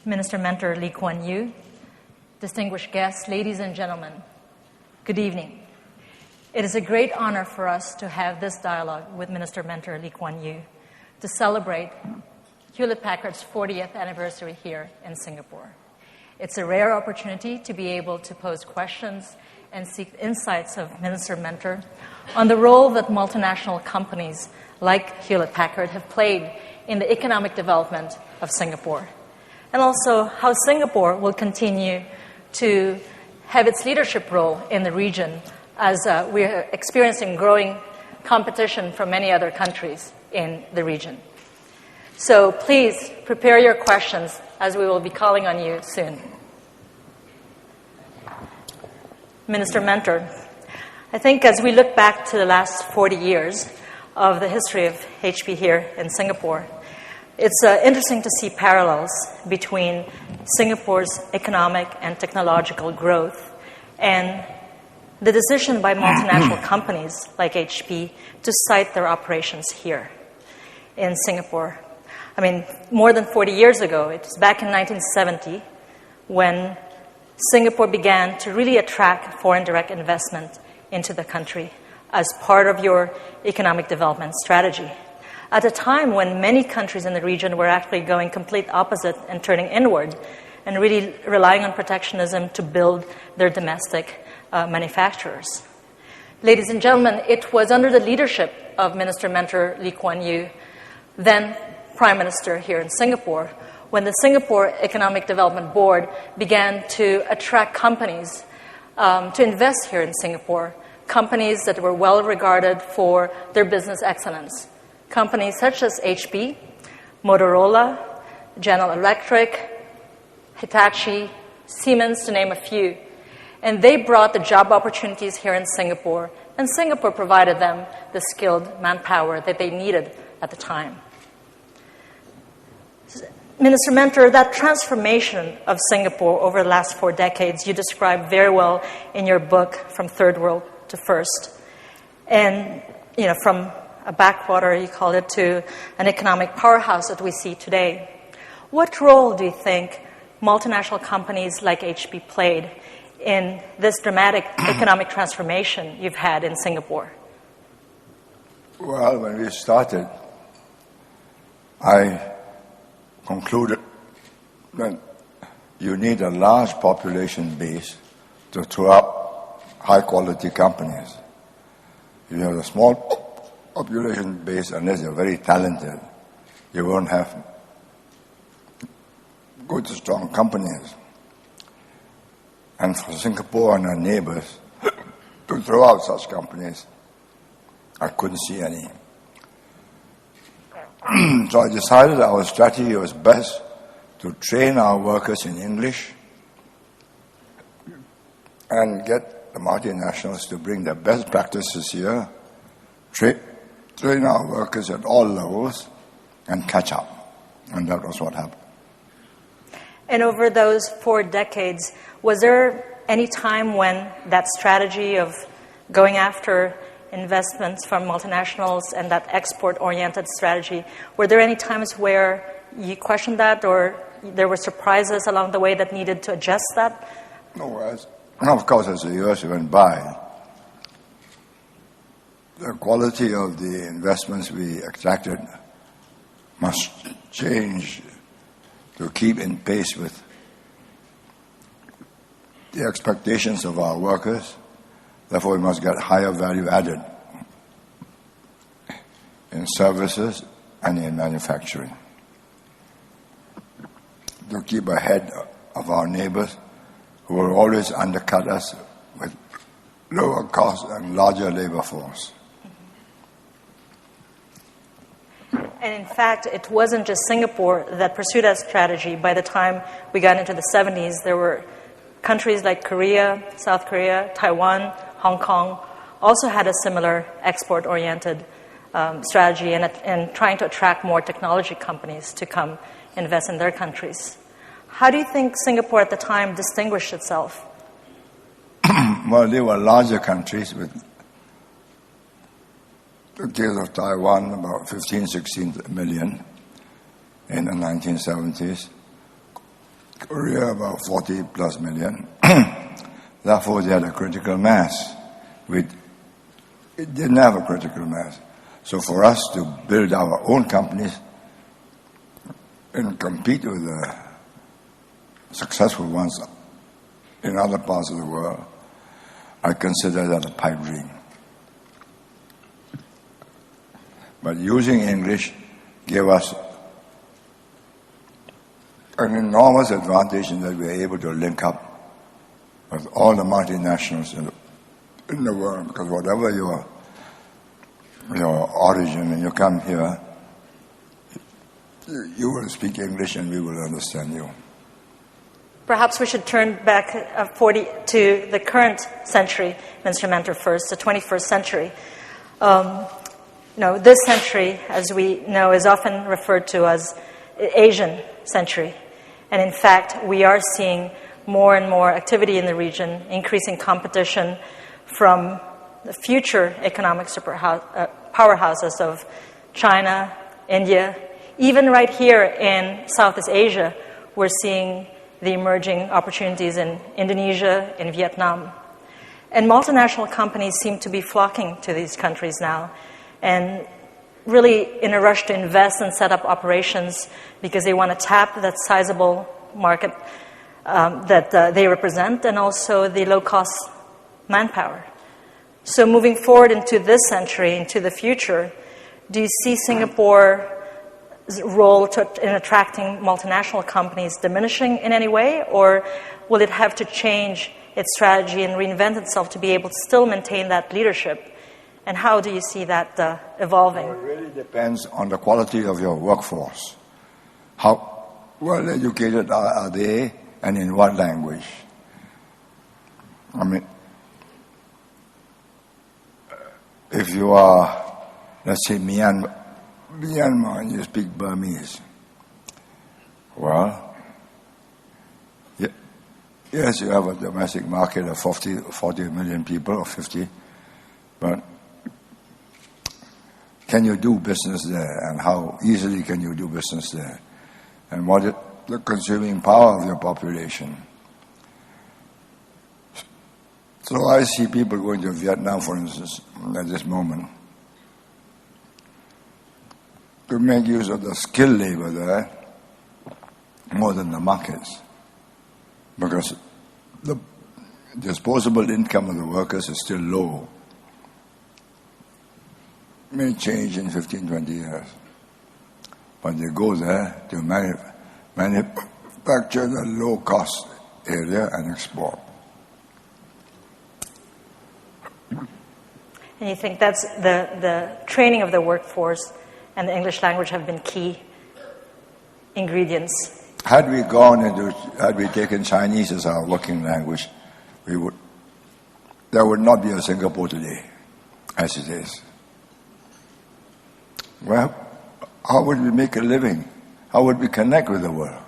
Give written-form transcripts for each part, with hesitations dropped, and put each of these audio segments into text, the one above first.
Minister Mentor Lee Kuan Yew, distinguished guests, ladies and gentlemen, good evening. It is a great honor for us to have this dialogue with Minister Mentor Lee Kuan Yew to celebrate Hewlett-Packard's 40th anniversary here in Singapore. It's a rare opportunity to be able to pose questions and seek insights of Minister Mentor on the role that multinational companies like Hewlett-Packard have played in the economic development of Singapore, and also how Singapore will continue to have its leadership role in the region as we're experiencing growing competition from many other countries in the region. So please prepare your questions as we will be calling on you soon. Minister Mentor, I think as we look back to the last 40 years of the history of HP here in Singapore, it's interesting to see parallels between Singapore's economic and technological growth and the decision by multinational companies like HP to site their operations here in Singapore. I mean, more than 40 years ago, it was back in 1970 when Singapore began to really attract foreign direct investment into the country as part of your economic development strategy. At a time when many countries in the region were actually going complete opposite and turning inward and really relying on protectionism to build their domestic manufacturers. Ladies and gentlemen, it was under the leadership of Minister Mentor Lee Kuan Yew, then Prime Minister here in Singapore, when the Singapore Economic Development Board began to attract companies to invest here in Singapore, companies that were well regarded for their business excellence. Companies such as HP, Motorola, General Electric, Hitachi, Siemens, to name a few. And they brought the job opportunities here in Singapore, and Singapore provided them the skilled manpower that they needed at the time. Minister Mentor, that transformation of Singapore over the last 4 decades you described very well in your book, From Third World to First. And, from a backwater, you called it, to an economic powerhouse that we see today. What role do you think multinational companies like HP played in this dramatic economic transformation you've had in Singapore? Well, when we started, I concluded that you need a large population base to throw up high-quality companies. If you have a small population base, unless you're very talented, you won't have good, strong companies. And for Singapore and our neighbors to throw out such companies, I couldn't see any. So I decided our strategy was best to train our workers in English and get the multinationals to bring their best practices here, train our workers at all levels, and catch up. And that was what happened. And over those 4 decades, was there any time when that strategy of going after investments from multinationals and that export-oriented strategy, were there any times where you questioned that or there were surprises along the way that needed to adjust that? No, of course, as the years went by, the quality of the investments we extracted must change to keep in pace with the expectations of our workers. Therefore, we must get higher value added in services and in manufacturing to keep ahead of our neighbors who will always undercut us with lower cost and larger labor force. And in fact, it wasn't just Singapore that pursued that strategy. By the time we got into the 70s, there were countries like Korea, South Korea, Taiwan, Hong Kong also had a similar export-oriented strategy and trying to attract more technology companies to come invest in their countries. How do you think Singapore at the time distinguished itself? Well, they were larger countries with the case of Taiwan, about 15, 16 million in the 1970s. Korea about 40 plus million. Therefore, they had a critical mass. It didn't have a critical mass. So for us to build our own companies and compete with the successful ones in other parts of the world, I consider that a pipe dream. But using English gave us an enormous advantage in that we are able to link up with all the multinationals in the world, because whatever your origin, when you come here, you will speak English and we will understand you. Perhaps we should turn back to the current century, Mr. Mentor, first, the 21st century. This century, as we know, is often referred to as Asian century. And in fact, we are seeing more and more activity in the region, increasing competition from the future economic powerhouses of China, India. Even right here in Southeast Asia, we're seeing the emerging opportunities in Indonesia, in Vietnam. And multinational companies seem to be flocking to these countries now, and really in a rush to invest and set up operations because they want to tap that sizable market that they represent, and also the low-cost manpower. So moving forward into this century, into the future, do you see Singapore's role in attracting multinational companies diminishing in any way, or will it have to change its strategy and reinvent itself to be able to still maintain that leadership? And how do you see that evolving? It really depends on the quality of your workforce. How well educated are they, and in what language? I mean, if you are, let's say, Myanmar, and you speak Burmese, well, yes, you have a domestic market of 40 million people, or 50, but can you do business there, and how easily can you do business there? And what is the consuming power of your population? So I see people going to Vietnam, for instance, at this moment, to make use of the skilled labor there more than the markets, because the disposable income of the workers is still low. It may change in 15, 20 years. But they go there to manufacture the low-cost area and export. And you think that's the training of the workforce and the English language have been key ingredients? Had we taken Chinese as our working language, there would not be a Singapore today, as it is. Well, how would we make a living? How would we connect with the world?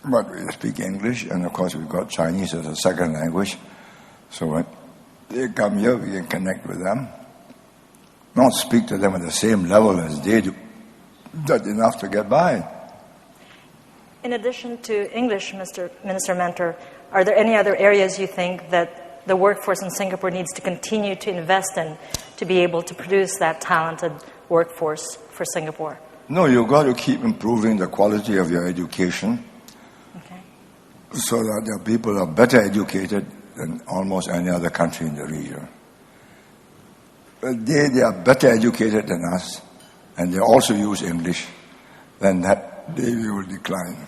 But we speak English, and of course we've got Chinese as a second language. So when they come here, we can connect with them. Not speak to them at the same level as they do. That's enough to get by. In addition to English, Minister Mentor, are there any other areas you think that the workforce in Singapore needs to continue to invest in to be able to produce that talented workforce for Singapore? No, you've got to keep improving the quality of your education, okay, so that the people are better educated than almost any other country in the region. But they are better educated than us, and they also use English, then that day we will decline.